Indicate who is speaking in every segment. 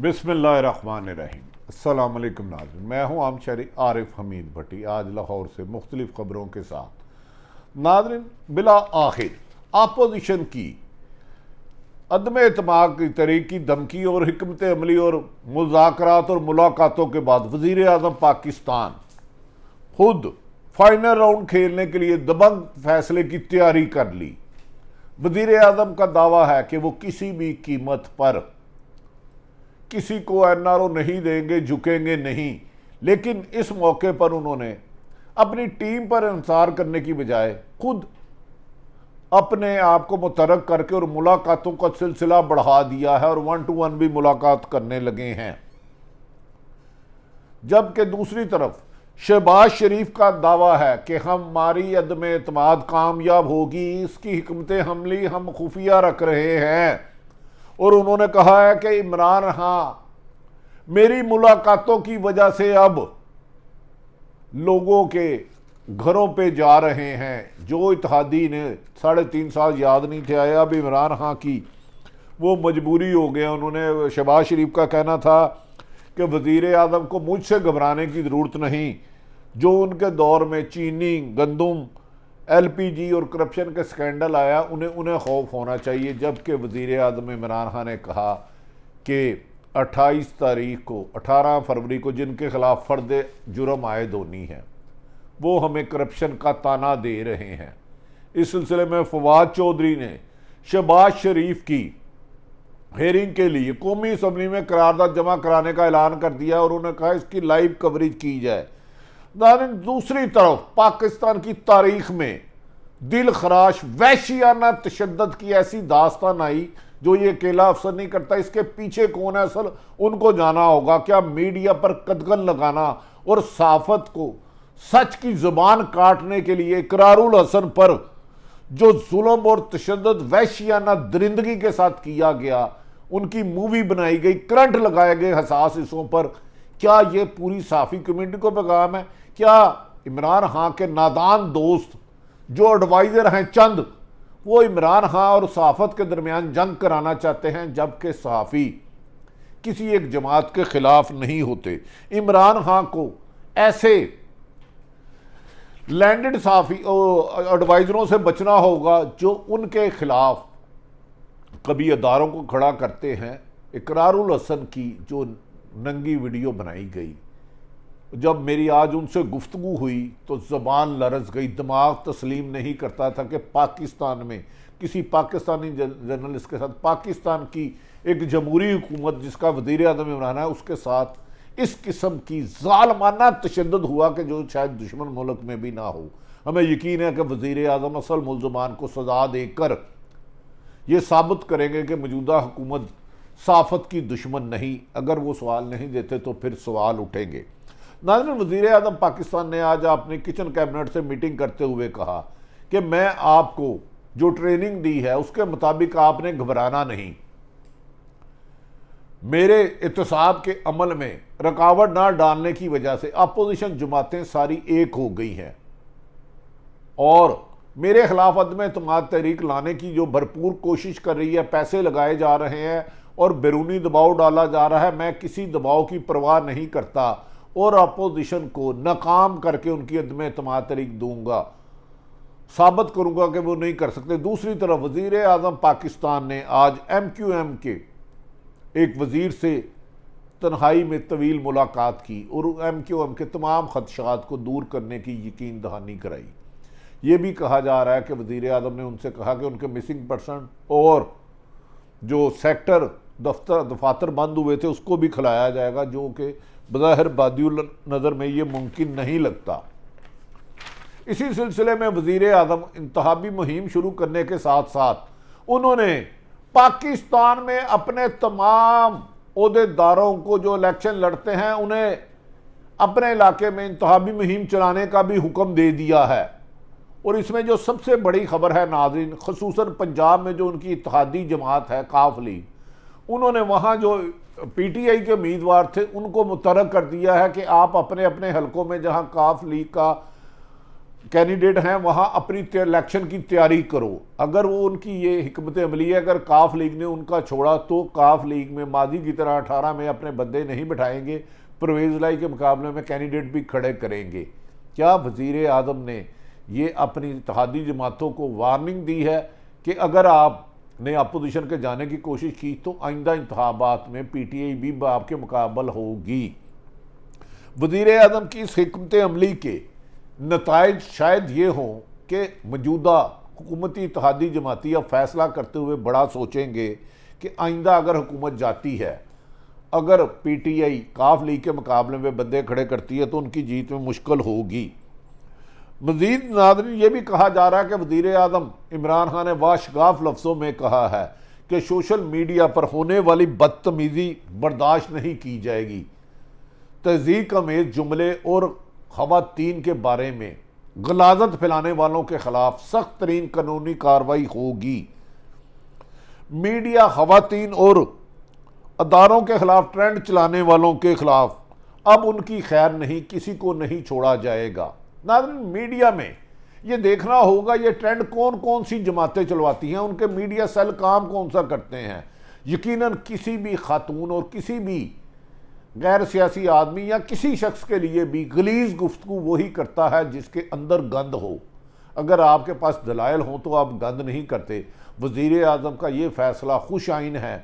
Speaker 1: बिस्मिल्लाहिर्रहमानिर्रहीम। अस्सलाम वालेकुम नाज़रीन, मैं हूँ आम शहरी आरिफ हमीद भट्टी, आज लाहौर से मुख्तलिफ ख़बरों के साथ। नाज़रीन, बिला आखिर अपोजिशन की अदम एतमाद की तहरीक की धमकी और हिकमत अमली और मुज़ाकरात और मुलाकातों के बाद वज़ीर आज़म पाकिस्तान खुद फाइनल राउंड खेलने के लिए दबंग फैसले की तैयारी कर ली। वज़ीर आज़म का दावा है कि वो किसी भी कीमत पर किसी को एनआरओ नहीं देंगे, झुकेंगे नहीं। लेकिन इस मौके पर उन्होंने अपनी टीम पर इंसार करने की बजाय खुद अपने आप को मुतरक करके और मुलाकातों का सिलसिला बढ़ा दिया है और 1-to-1 भी मुलाकात करने लगे हैं। जबकि दूसरी तरफ शहबाज शरीफ का दावा है कि हमारी अदम एतमाद कामयाब होगी, इसकी हिकमत हमली हम खुफिया रख रहे हैं। और उन्होंने कहा है कि इमरान मेरी मुलाकातों की वजह से अब लोगों के घरों पे जा रहे हैं। जो इत्तेहादी ने 3.5 साल याद नहीं थे आया, अब इमरान की वो मजबूरी हो गया। उन्होंने शहबाज शरीफ का कहना था कि वज़ीर आज़म को मुझसे घबराने की ज़रूरत नहीं। जो उनके दौर में चीनी, गंदम, LPG और करप्शन के स्कैंडल आया, उन्हें खौफ होना चाहिए। जबकि वज़ीर आज़म इमरान ने कहा कि 18 फरवरी को जिनके खिलाफ फ़र्द जुर्म आयद होनी है वो हमें करप्शन का ताना दे रहे हैं। इस सिलसिले में फवाद चौधरी ने शहबाज शरीफ की हेयरिंग के लिए कौमी असम्बली में करारदाद जमा कराने का ऐलान कर दिया और उन्होंने कहा इसकी लाइव कवरेज की जाए। दूसरी तरफ पाकिस्तान की तारीख में दिल खराश वहशियाना तशद्दुद की ऐसी दास्तान आई जो ये अकेला अफसर नहीं करता। इसके पीछे कौन है असल, उनको जाना होगा। क्या मीडिया पर कदगन लगाना और सहाफत को सच की जुबान काटने के लिए इकरारुल हसन पर जो जुल्म और तशद्दुद वहशियाना दरिंदगी के साथ किया गया, उनकी मूवी बनाई गई, करंट लगाए गए हसास हिस्सों पर, क्या ये पूरी साफ़ी कम्युनिटी को पैगाम है? क्या इमरान के नादान दोस्त जो एडवाइज़र हैं चंद, वो इमरान और सहाफ़त के दरमियान जंग कराना चाहते हैं, जबकि सहाफ़ी किसी एक जमात के ख़िलाफ़ नहीं होते। इमरान को ऐसे लैंडेड सहाफ़ी एडवाइज़रों से बचना होगा जो उनके ख़िलाफ़ कभी अदारों को खड़ा करते हैं। इकरारुल हसन की जो नंगी वीडियो बनाई गई, जब मेरी आज उनसे गुफ्तगू हुई तो ज़बान लरज़ गई। दिमाग तस्लीम नहीं करता था कि पाकिस्तान में किसी पाकिस्तानी जर्नलिस्ट के साथ, पाकिस्तान की एक जमहूरी हुकूमत जिसका वज़ीर आज़म इमरान है, उसके साथ इस किस्म की ज़ालमाना तशद्दुद हुआ कि जो शायद दुश्मन मुल्क में भी ना हो। हमें यकीन है कि वज़ीर आज़म असल मुल्ज़मान को सज़ा देकर ये साबित करेंगे कि मौजूदा हुकूमत सहाफ़त की दुश्मन नहीं। अगर वो सवाल नहीं देते तो फिर सवाल उठेंगे। नाज़रीन, वज़ीर आज़म पाकिस्तान ने आज अपनी किचन कैबिनेट से मीटिंग करते हुए कहा कि मैं आपको जो ट्रेनिंग दी है उसके मुताबिक आपने घबराना नहीं। मेरे इत्तेसाब के अमल में रुकावट ना डालने की वजह से अपोजिशन जमातें सारी एक हो गई हैं और मेरे खिलाफ अदम एतमाद तहरीक लाने की जो भरपूर कोशिश कर रही है, पैसे लगाए जा रहे हैं और बैरूनी दबाव डाला जा रहा है। मैं किसी दबाव की परवाह नहीं करता और अपोजिशन को नाकाम करके उनकी अदम एतमाद तहरीक दूंगा, साबित करूंगा कि वो नहीं कर सकते। दूसरी तरफ वज़ीर आज़म पाकिस्तान ने आज MQM के एक वज़ीर से तन्हाई में तवील मुलाकात की और MQM के तमाम खदशात को दूर करने की यकीन दहानी कराई। ये भी कहा जा रहा है कि वज़ीर आज़म ने उनसे कहा कि उनके मिसिंग पर्सन और जो सेक्टर दफातर बंद हुए थे उसको भी खिलाया जाएगा, जो कि बज़ाहिर बादियुल नज़र में ये मुमकिन नहीं लगता। इसी सिलसिले में वज़ीर आज़म इंतखाबी मुहिम शुरू करने के साथ साथ उन्होंने पाकिस्तान में अपने तमाम ओहदेदारों को जो इलेक्शन लड़ते हैं उन्हें अपने इलाके में इंतखाबी मुहिम चलाने का भी हुक्म दे दिया है। और इसमें जो सबसे बड़ी खबर है नाज़रीन, ख़ुसूसन पंजाब में जो उनकी इत्तेहादी जमात है काफ लीग, उन्होंने वहाँ जो PTI के उम्मीदवार थे उनको मुतरक कर दिया है कि आप अपने अपने हलकों में जहाँ काफ लीग का कैंडिडेट हैं वहाँ अपनी इलेक्शन की तैयारी करो। अगर वो उनकी ये हिकमत अमली है, अगर काफ लीग ने उनका छोड़ा तो काफ लीग में माजी की तरह 18 में अपने बंदे नहीं बिठाएंगे, परवेज़ लाई के मुकाबले में कैंडिडेट भी खड़े करेंगे। क्या वज़ीर आज़म ने ये अपनी इत्तेहादी जमातों को वार्निंग दी है कि अगर आपने अपोजिशन के जाने की कोशिश की तो आइंदा इंतखाबात में PTI भी आपके मुकाबल होगी। वज़ीर आज़म की इस हिकमत अमली के नताइज शायद ये हों कि मौजूदा हुकूमती इत्तेहादी जमाती अब फैसला करते हुए बड़ा सोचेंगे कि आइंदा अगर हुकूमत जाती है, अगर PTI काफ लीग के मुकाबले में बंदे खड़े करती है तो उनकी जीत में मुश्किल होगी। मज़ीद नाज़रीन ये भी कहा जा रहा है कि वज़ीर आज़म इमरान खान ने वाशगाफ लफ्ज़ों में कहा है कि सोशल मीडिया पर होने वाली बदतमीज़ी बर्दाश्त नहीं की जाएगी। तज़ीक अमेज़ जुमले और ख़वातीन के बारे में गलाजत फैलाने वालों के खिलाफ सख्त तरीन कानूनी कार्रवाई होगी। मीडिया ख़वातीन और अदारों के खिलाफ ट्रेंड चलाने वालों के खिलाफ अब उनकी खैर नहीं, किसी को नहीं छोड़ा जाएगा। नाज़रीन मीडिया में ये देखना होगा ये ट्रेंड कौन कौन सी जमातें चलवाती हैं, उनके मीडिया सेल काम कौन सा करते हैं। यकीनन किसी भी खातून और किसी भी गैर सियासी आदमी या किसी शख्स के लिए भी गलीज गुफ्तगू वही करता है जिसके अंदर गंद हो। अगर आपके पास दलाइल हो तो आप गंद नहीं करते। वज़ीर आज़म का ये फैसला खुश आइन है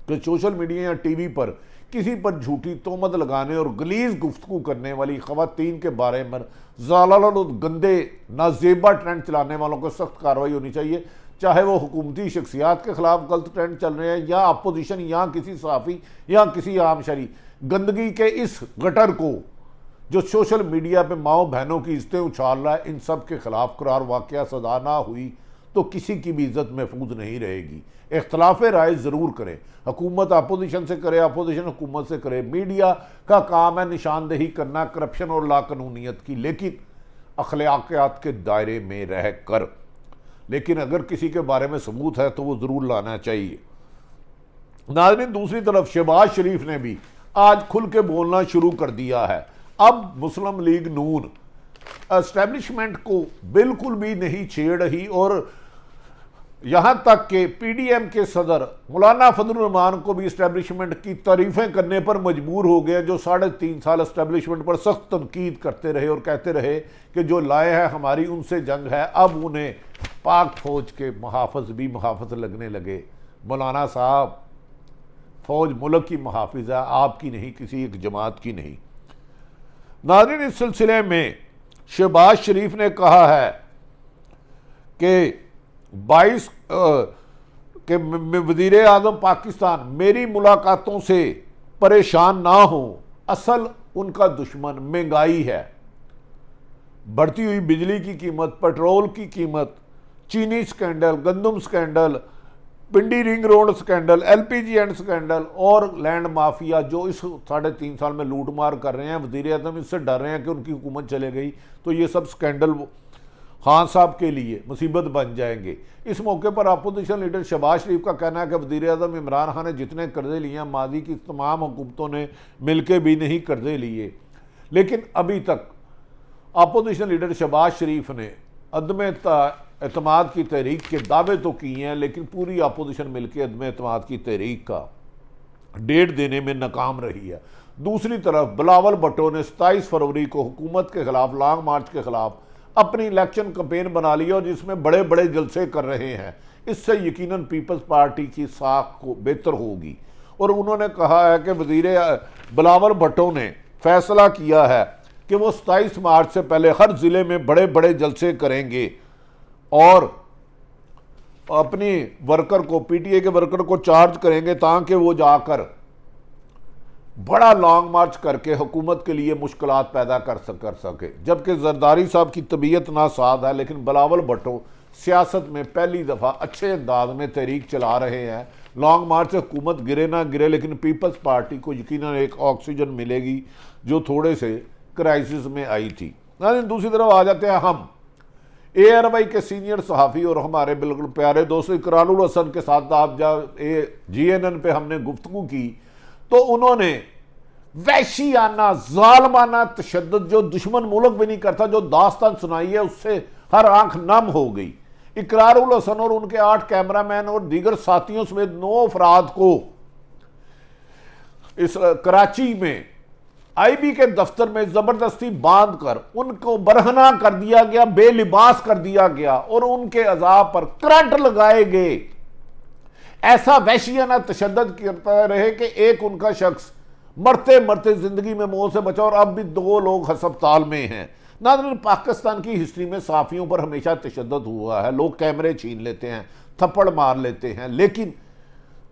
Speaker 1: कि सोशल मीडिया या TV पर किसी पर झूठी तोहमत लगाने और गलीज गुफ्तगू करने वाली ख़वातीन के बारे में ज़ालल और गंदे नाजेबा ट्रेंड चलाने वालों को सख्त कार्रवाई होनी चाहिए, चाहे वो हुकूमती शख्सियात के खिलाफ गलत ट्रेंड चल रहे हैं या अपोजिशन या किसी सहाफ़ी या किसी आम शहरी। गंदगी के इस गटर को जो सोशल मीडिया पे माओ बहनों की इज्जतें उछाल रहा है, इन सब के खिलाफ करार वाक़या सजा ना हुई तो किसी की भी इज्जत महफूज नहीं रहेगी। इख्तलाफ राय ज़रूर करें, हुकूमत अपोजिशन से करे, अपोजिशन हुकूमत से करे। मीडिया का काम है निशानदेही करना करप्शन और लाकानूनियत की, लेकिन अखलाकियात के दायरे में रह कर। लेकिन अगर किसी के बारे में सबूत है तो वो ज़रूर लाना चाहिए। नाज़रीन दूसरी तरफ शहबाज शरीफ ने भी आज खुल के बोलना शुरू कर दिया है। अब मुस्लिम लीग नून एस्टेब्लिशमेंट को बिल्कुल भी नहीं छेड़ रही और यहाँ तक कि PDM के सदर मौलाना फजल रहमान को भी एस्टेब्लिशमेंट की तारीफ़ें करने पर मजबूर हो गए, जो 3.5 साल एस्टेब्लिशमेंट पर सख्त तनकीद करते रहे और कहते रहे कि जो लाए हैं हमारी उनसे जंग है। अब उन्हें पाक फौज के मुहाफ़िज़ भी मुहाफ़िज़ लगने लगे। मौलाना साहब, फौज मुल्क की मुहाफ़िज़ है, आपकी नहीं, किसी एक जमात की नहीं। नाज़रीन इस सिलसिले में शहबाज शरीफ ने कहा है कि 22 के वज़ीर आज़म पाकिस्तान मेरी मुलाकातों से परेशान ना हो, असल उनका दुश्मन महंगाई है। बढ़ती हुई बिजली की कीमत, पेट्रोल की कीमत, चीनी स्कैंडल, गंदम scandal, Pindi ring road scandal, LPG and scandal और लैंड माफिया जो इस 3.5 साल में लूट मार कर रहे हैं। वज़ीर आज़म इससे डर रहे हैं कि उनकी हुकूमत चले गई तो ये सब स्कैंडल खान साहब के लिए मुसीबत बन जाएंगे। इस मौके पर अपोजिशन लीडर शहबाज शरीफ का कहना है कि वज़ीर आज़म इमरान खान ने जितने कर्जे लिए हैं माजी की तमाम हुकूमतों ने मिलकर भी नहीं कर्जे लिए। लेकिन अभी तक अपोजिशन लीडर शहबाज शरीफ ने अदम एतमाद की तहरीक के दावे तो किए हैं, लेकिन पूरी अपोजिशन मिलकर अदम एतमाद की तहरीक का डेट देने में नाकाम रही है। दूसरी तरफ बिलावल भुट्टो ने 27 फरवरी को हुकूमत के खिलाफ लॉन्ग मार्च के खिलाफ अपनी इलेक्शन कैंपेन बना ली और जिसमें बड़े बड़े जलसे कर रहे हैं। इससे यकीनन पीपल्स पार्टी की साख को बेहतर होगी। और उन्होंने कहा है कि वज़ीर बिलावल भुट्टो ने फैसला किया है कि वो 27 मार्च से पहले हर ज़िले में बड़े बड़े जलसे करेंगे और अपनी वर्कर को, PTI के वर्कर को चार्ज करेंगे ताकि वो जाकर बड़ा लॉन्ग मार्च करके हुकूमत के लिए मुश्किलात पैदा कर सके। जबकि जरदारी साहब की तबीयत नासाज है, लेकिन बिलावल भुट्टो सियासत में पहली दफ़ा अच्छे अंदाज में तहरीक चला रहे हैं। लॉन्ग मार्च से हुकूमत गिरे ना गिरे, लेकिन पीपल्स पार्टी को यकीनन एक ऑक्सीजन मिलेगी जो थोड़े से क्राइसिस में आई थी। दूसरी तरफ आ जाते हैं हम ARY के सीनियर सहाफ़ी और हमारे बिल्कुल प्यारे दोस्त इकरारुल हसन के साथ। आप जब GNN पे हमने गुफ्तगू की तो उन्होंने वहशियाना जालमाना तशद्दुद जो दुश्मन मुल्क भी नहीं करता, जो दास्तान सुनाई है उससे हर आंख नम हो गई। इकरारुल हसन और उनके 8 कैमरामैन और दीगर साथियों समेत 9 अफराद को इस कराची में आईबी के दफ्तर में जबरदस्ती बांधकर उनको बरहना कर दिया गया, बेलिबास कर दिया गया और उनके अजाब पर करंट लगाए गए। ऐसा वहशियाना तशद्दुद करता रहे कि एक उनका शख्स मरते मरते जिंदगी में मौत से बचा और अब भी 2 लोग अस्पताल में हैं। नाज़रीन, पाकिस्तान की हिस्ट्री में सहाफ़ियों पर हमेशा तशद्दुद हुआ है। लोग कैमरे छीन लेते हैं, थप्पड़ मार लेते हैं, लेकिन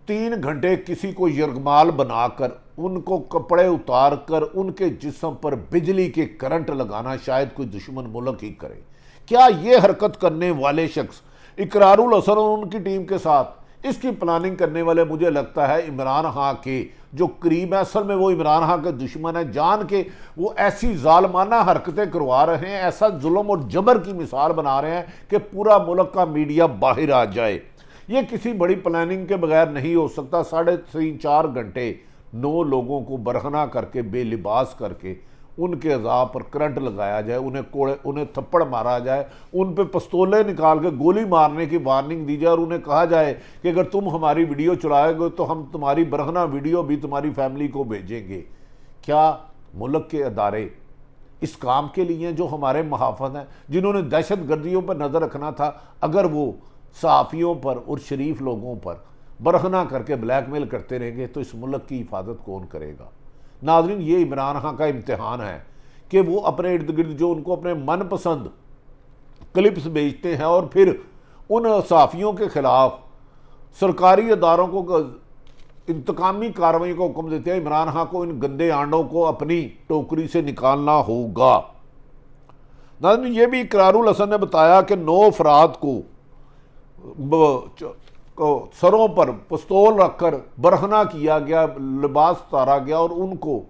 Speaker 1: 3 घंटे किसी को यरगमाल बनाकर उनको कपड़े उतार कर उनके जिस्म पर बिजली के करंट लगाना शायद कोई दुश्मन मुल्क ही करे। क्या ये हरकत करने वाले शख्स इकरारुल हसन और उनकी टीम के साथ इसकी प्लानिंग करने वाले, मुझे लगता है इमरान खान के जो करीब है, असल में वो इमरान खान के दुश्मन है, जान के वो ऐसी जालमाना हरकतें करवा रहे हैं, ऐसा जुल्म और जबर की मिसाल बना रहे हैं कि पूरा मुल्क का मीडिया बाहर आ जाए। ये किसी बड़ी प्लानिंग के बगैर नहीं हो सकता। 3.5-4 घंटे 9 लोगों को बरहना करके, बेलिबास करके उनके अज़ाब पर करंट लगाया जाए, उन्हें थप्पड़ मारा जाए, उन पे पिस्तौलें निकाल के गोली मारने की वार्निंग दी जाए और उन्हें कहा जाए कि अगर तुम हमारी वीडियो चलाओगे तो हम तुम्हारी बरहना वीडियो भी तुम्हारी फैमिली को भेजेंगे। क्या मुल्क के अदारे इस काम के लिए हैं जो हमारे मुहाफ़िज़ हैं, जिन्होंने दहशत गर्दियों पर नज़र रखना था? अगर वो सहाफ़ियों पर और शरीफ लोगों पर बरहना करके ब्लैकमेल करते रहेंगे तो इस मुल्क की हिफाजत कौन करेगा? नाज़रीन, ये इमरान खान का इम्तिहान है कि वो अपने इर्द गिर्द जो उनको अपने मनपसंद क्लिप्स भेजते हैं और फिर उन सहाफ़ियों के ख़िलाफ़ सरकारी अदारों को इंतकामी कार्रवाई का हुक्म देते हैं। इमरान खान को इन गंदे आंडों को अपनी टोकरी से निकालना होगा। नाज़रीन, ये भी इकरारुल हसन ने बताया कि 9 अफराद को सरों पर पिस्तौल रखकर बरहना किया गया, लिबास उतारा गया और उनको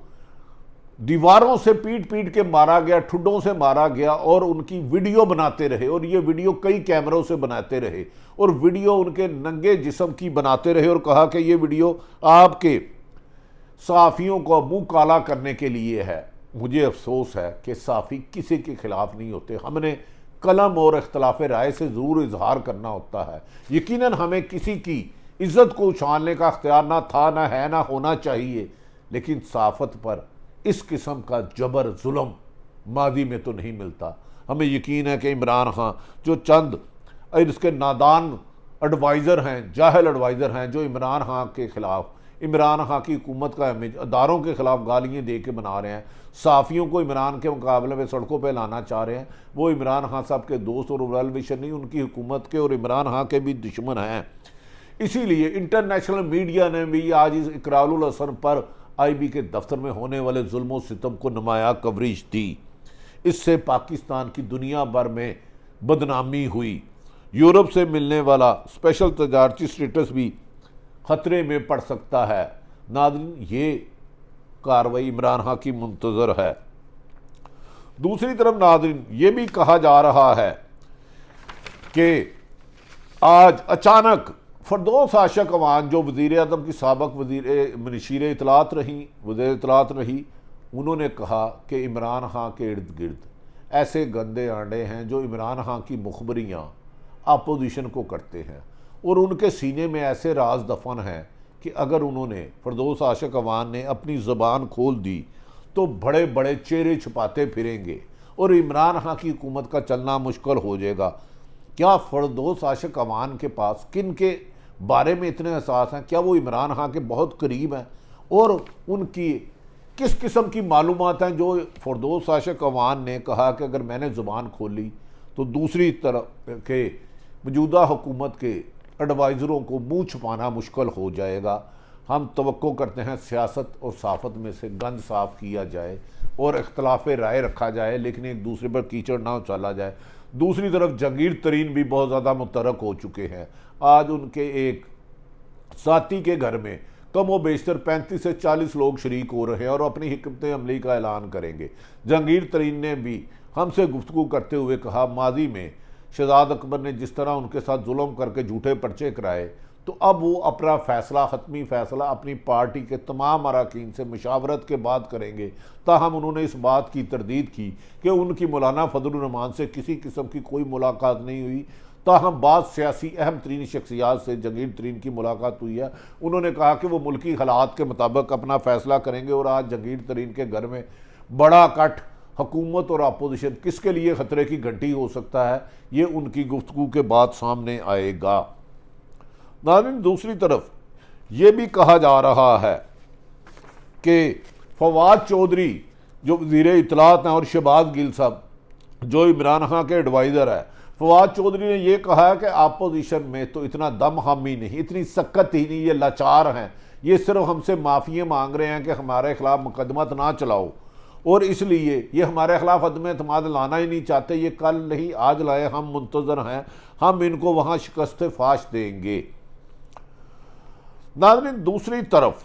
Speaker 1: दीवारों से पीट पीट के मारा गया, ठुड्डों से मारा गया और उनकी वीडियो बनाते रहे और ये वीडियो कई कैमरों से बनाते रहे और वीडियो उनके नंगे जिस्म की बनाते रहे और कहा कि ये वीडियो आपके सहाफ़ियों को मुंह काला करने के लिए है। मुझे अफसोस है कि सहाफ़ी किसी के खिलाफ नहीं होते। हमने कलम और इख्तलाफ राय से ज़रूर इजहार करना होता है। यकीनन हमें किसी की इज़्ज़त को उछालने का अख्तियार ना था, ना है, ना होना चाहिए, लेकिन सहाफ़त पर इस किस्म का जबर जुल्म मादी में तो नहीं मिलता। हमें यकीन है कि इमरान खान जो चंद इसके नादान एडवाइज़र हैं, जाहिल एडवाइज़र हैं, जो इमरान खान के ख़िलाफ़, इमरान खान की हुकूमत का इमेज अदारों के ख़िलाफ़ गालियाँ दे के बना रहे हैं, सहाफ़ियों को इमरान के मुकाबले में सड़कों पर लाना चाह रहे हैं, वो इमरान खान साहब के दोस्त और वेल विशर नहीं, उनकी हुकूमत के और इमरान खान के भी दुश्मन हैं। इसीलिए इंटरनेशनल मीडिया ने भी आज इस इकरारुल हसन पर आईबी के दफ्तर में होने वाले जुल्म सितम को नुमाया कवरेज दी। इससे पाकिस्तान की दुनिया भर में बदनामी हुई। यूरोप से मिलने वाला स्पेशल तजारती स्टेटस भी ख़तरे में पड़ सकता है। नाज़रीन, ये कार्रवाई इमरान खान की मुंतज़र है। दूसरी तरफ नाज़रीन, ये भी कहा जा रहा है कि आज अचानक फरदौस आशक अवान जो वज़ीर आज़म की साबक मशीर इतलात रही, वज़ीर इतलात रही, उन्होंने कहा कि इमरान खान के इर्द गिर्द ऐसे गंदे आंडे हैं जो इमरान खान की मुखबरियाँ अपोजिशन को करते हैं और उनके सीने में ऐसे राज दफन हैं कि अगर उन्होंने फरदौस आशक अवान ने अपनी ज़बान खोल दी तो बड़े बड़े चेहरे छुपाते फिरेंगे और इमरान खान की हुकूमत का चलना मुश्किल हो जाएगा। क्या फरदौस आशक अवान के पास किन के बारे में इतने एहसास हैं? क्या वो इमरान खान के बहुत करीब हैं और उनकी किस किस्म की मालूमात हैं जो फरदौस आशक अवान ने कहा कि अगर मैंने ज़ुबान खोली तो दूसरी तरफ के मौजूदा हुकूमत के एडवाइज़रों को मुंह छुपाना मुश्किल हो जाएगा। हम तवक्को करते हैं सियासत और सहाफ़त में से गंद साफ़ किया जाए और इख्तलाफ राय रखा जाए, लेकिन एक दूसरे पर कीचड़ ना उछाला जाए। दूसरी तरफ जहांगीर तरीन भी बहुत ज़्यादा मुतरक हो चुके हैं। आज उनके एक साथी के घर में कम व बेशतर 35 से 40 लोग शरीक हो रहे हैं और अपनी हिकमत अमली का ऐलान करेंगे। जहांगीर तरीन ने भी हमसे गुफ्तगू करते हुए कहा, माजी में शहजाद अकबर ने जिस तरह उनके साथ जुल्म करके झूठे पर्चे कराए तो अब वो अपना फैसला, हतमी फैसला अपनी पार्टी के तमाम अरकान से मशावरत के बाद करेंगे। ताहम उन्होंने इस बात की तरदीद की कि उनकी मौलाना फजलुर रहमान से किसी किस्म की कोई मुलाकात नहीं हुई। ताहम बाद सियासी अहम तरीन शख्सियात से जहांगीर तरीन की मुलाकात हुई है। उन्होंने कहा कि वो मुल्की हालात के मुताबिक अपना फैसला करेंगे। और आज जहांगीर तरीन के घर में बड़ा कट हुकूमत और अपोजिशन किसके लिए खतरे की घंटी हो सकता है, ये उनकी गुफ्तगू के बाद सामने आएगा। नाज़रीन, दूसरी तरफ ये भी कहा जा रहा है कि फवाद चौधरी जो वज़ीर इत्तलात हैं और शहबाज गिल साहब जो इमरान खान के एडवाइज़र है, फवाद चौधरी ने यह कहा है कि अपोजिशन में तो इतना दम हामी नहीं, इतनी सख्त ही नहीं, ये लाचार हैं, ये सिर्फ हमसे माफ़ियाँ मांग रहे हैं कि हमारे खिलाफ मुकदमा ना चलाओ और इसलिए ये हमारे खिलाफ अदम एतमाद लाना ही नहीं चाहते। ये कल नहीं आज लाए, हम मुंतज़र हैं, हम इनको वहाँ शिकस्त फाश देंगे। नाज़रीन, दूसरी तरफ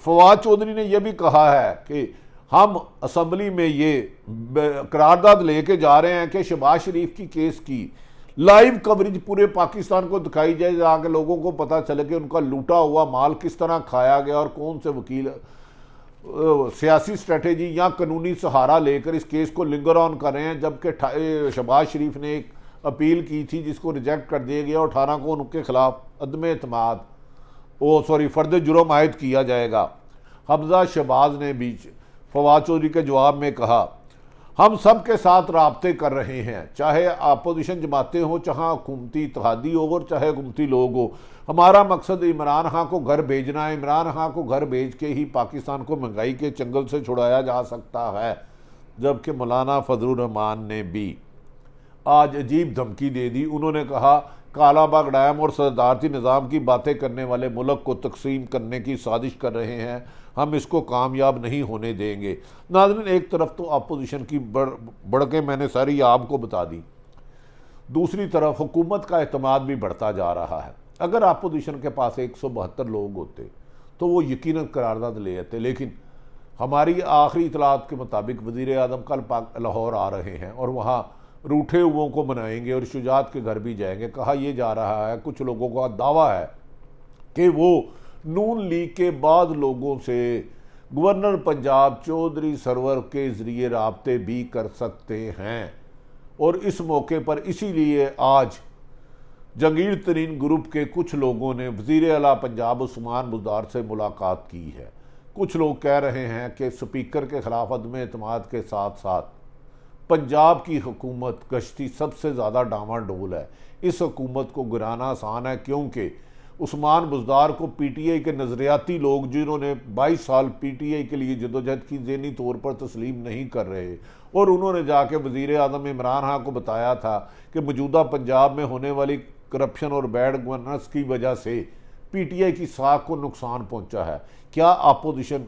Speaker 1: फवाद चौधरी ने यह भी कहा है कि हम असम्बली में ये करारदाद लेके जा रहे हैं कि शहबाज शरीफ की केस की लाइव कवरेज पूरे पाकिस्तान को दिखाई जाए, जाके लोगों को पता चले कि उनका लूटा हुआ माल किस तरह खाया गया और कौन से वकील सियासी स्ट्रेटेजी या कानूनी सहारा लेकर इस केस को लिंगर ऑन कर रहे हैं। जबकि शहबाज शरीफ ने एक अपील की थी जिसको रिजेक्ट कर दिया गया। 18 को उनके खिलाफ अदम एतमाद फर्द जुर्म आयद किया जाएगा। हमजा शहबाज ने भी फवाद चौधरी के जवाब में कहा, हम सब के साथ राब्ते कर रहे हैं, चाहे अपोजिशन जमातें हो, चाहे हुकूमती इत्तेहादी हो और चाहे हुकूमती लोग हो। हमारा मकसद इमरान खान को घर भेजना है। इमरान खान को घर भेज के ही पाकिस्तान को महंगाई के चंगल से छुड़ाया जा सकता है। जबकि मौलाना फजलुर रहमान ने भी आज अजीब धमकी दे दी। उन्होंने कहा कालाबाग डैम और सदारती निज़ाम की बातें करने वाले मुल्क को तकसीम करने की साजिश कर रहे हैं, हम इसको कामयाब नहीं होने देंगे। नाज़रीन, एक तरफ तो अपोजिशन की बढ़ के मैंने सारी आपको बता दी, दूसरी तरफ हुकूमत का एतमाद भी बढ़ता जा रहा है। अगर अपोजिशन के पास 172 लोग होते तो वो यकीनन करारदाद ले आते, लेकिन हमारी आखिरी इतलात के मुताबिक वज़ीर आज़म कल लाहौर आ रहे हैं और वहाँ रूठे हुओं को मनाएंगे और शुजात के घर भी जाएंगे। कहा यह जा रहा है, कुछ लोगों का दावा है कि वो नून लीग के बाद लोगों से गवर्नर पंजाब चौधरी सरवर के ज़रिए राब्ते भी कर सकते हैं। और इस मौके पर इसीलिए आज जहांगीर तरीन ग्रुप के कुछ लोगों ने वज़ीर आला पंजाब उस्मान बुज़दार से मुलाकात की है। कुछ लोग कह रहे हैं कि स्पीकर के खिलाफ अदम एतमाद के साथ साथ पंजाब की हुकूमत गश्ती सबसे ज़्यादा डामाडोल है। इस हुकूमत को गिराना आसान है क्योंकि उस्मान बुज़दार को पीटीआई के नज़रियाती लोग जिन्होंने 22 साल पीटीआई के लिए जदोजहद की ज़हनी तौर पर तस्लीम नहीं कर रहे। और उन्होंने जाके वज़ीर आज़म इमरान खान को बताया था कि मौजूदा पंजाब में होने वाली करप्शन और बैड गवर्नेंस की वजह से पीटीआई की साख को नुकसान पहुँचा है। क्या अपोजिशन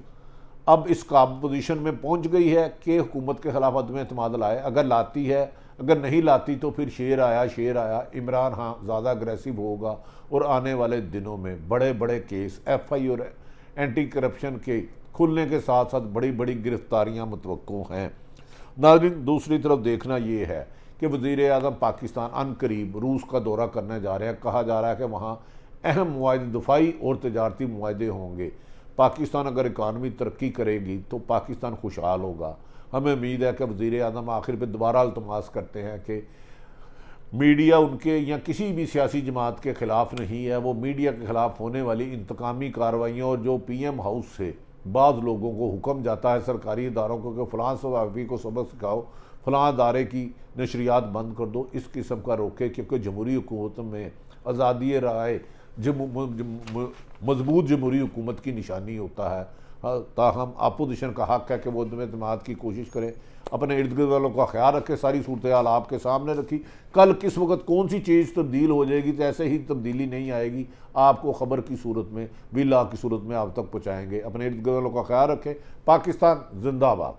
Speaker 1: अब इस पोजीशन में पहुंच गई है कि हुकूमत के खिलाफ अदम एतमाद लाए? अगर लाती है, अगर नहीं लाती तो फिर शेर आया। इमरान खान ज़्यादा अग्रेसिव होगा और आने वाले दिनों में बड़े बड़े केस एफआई और एंटी करप्शन के खुलने के साथ साथ बड़ी बड़ी गिरफ्तारियां मुतवक्को हैं। नाज़रीन, दूसरी तरफ देखना ये है कि वज़ीर आज़म पाकिस्तान अनकरीब रूस का दौरा करने जा रहे हैं। कहा जा रहा है कि वहाँ अहम मुआहदे, दफाई और तजारती मुआहदे होंगे। पाकिस्तान अगर इकानमी तरक्की करेगी तो पाकिस्तान खुशहाल होगा। हमें उम्मीद है कि वज़ीर आज़म आखिर पे दोबारा अल्तमास करते हैं कि मीडिया उनके या किसी भी सियासी जमात के ख़िलाफ़ नहीं है। वो मीडिया के ख़िलाफ़ होने वाली इंतकामी कार्रवाइयों और जो पीएम हाउस से बाद लोगों को हुक्म जाता है सरकारी इदारों को कि फ़लाँ सहाफ़ी को सबक सिखाओ, फ़लाँ अदारे की नशरियात बंद कर दो, इस किस्म का रोके। क्योंकि जमहूरी हुकूमत में आज़ादी राय मजबूत जमहूरी हुकूमत की निशानी होता है। ताहम अपोजिशन का हक़ है कि वो अदम एतमाद की कोशिश करें, अपने इर्द गिर्द वालों का ख्याल रखें। सारी सूरत हाल आपके सामने रखी। कल किस वक्त कौन सी चीज़ तब्दील हो जाएगी तो ऐसे ही तब्दीली नहीं आएगी, आपको ख़बर की सूरत में, बिल्ला की सूरत में आप तक पहुँचाएँगे। अपने इर्द गिर्द वालों का ख्याल रखें। पाकिस्तान जिंदाबाद।